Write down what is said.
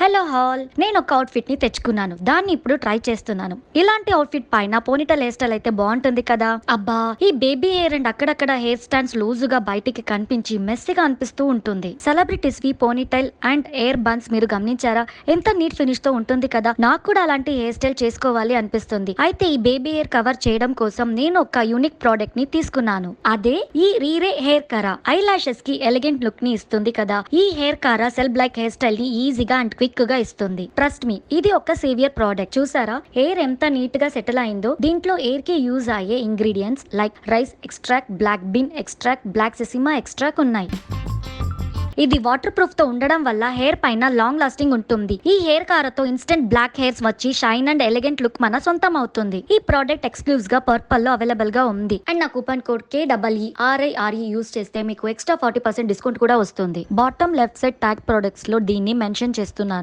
Hello hall, నేను ఒక outfit ని తెచ్చుకున్నాను. దాన్ని ఇప్పుడు ట్రై చేస్తున్నాను. ఇలాంటి అవుట్ఫిట్ పైన పోనీటైల్ హెయిర్ స్టైల్ అయితే బాగుంటుంది కదా. అబ్బా, ఈ బేబీ హెయిర్ అండ్ అక్కడక్కడ హెయిర్ స్టాండ్స్ లూజుగా బయటికి కనిపించి మెస్సీగా అనిపిస్తూ ఉంటుంది. సెలబ్రిటీస్ వి పోనీటైల్ అండ్ హెయిర్ బన్స్ మీరు గమనించారా? ఎంత నీట్ ఫినిష్ తో ఉంటుంది కదా. నాకు కూడా అలాంటి హెయిర్ స్టైల్ చేసుకోవాలి అనిపిస్తుంది. అయితే ఈ బేబీ హెయిర్ కవర్ చేయడం కోసం నేను ఒక యూనిక్ ప్రోడక్ట్ ని తీసుకున్నాను. అదే ఈ రీరే హెయిర్ కరా. ఐ లాషెస్ కి ఎలిగెంట్ లుక్ ని ఇస్తుంది కదా. ఈ హెయిర్ కరా సెల్ బ్లాక్ హెయిర్ స్టైల్ ని ఈజీగా అండ్ క్విక్ గా ఇస్తుంది. ట్రస్ట్ మీ, ఇది ఒక సేవియర్ ప్రోడక్ట్. చూసారా హెయిర్ ఎంత నీట్ గా సెటిల్ అయిందో. దీంట్లో హెయిర్ కి యూజ్ అయ్యే ingredients like rice extract, black bean extract, black sesame extract ఉన్నాయి. ఇది వాటర్ ప్రూఫ్ తో ఉండడం వల్ల హెయిర్ పైన లాంగ్ లాస్టింగ్ ఉంటుంది. ఈ హెయిర్ కారతో ఇన్స్టెంట్ బ్లాక్ హెయిర్స్ వచ్చి షైన్ అండ్ ఎలిగెంట్ లుక్ మన సొంతం అవుతుంది. ఈ ప్రోడక్ట్ ఎక్స్క్లూజివ్ గా పర్పల్ లో అవైలబుల్ గా ఉంది. అండ్ నా కూపన్ కోడ్ KEERIRE యూస్ చేస్తే మీకు ఎక్స్ట్రా 40% డిస్కౌంట్ కూడా వస్తుంది. Bottom left side tag products లో దీన్ని మెన్షన్ చేస్తున్నాను.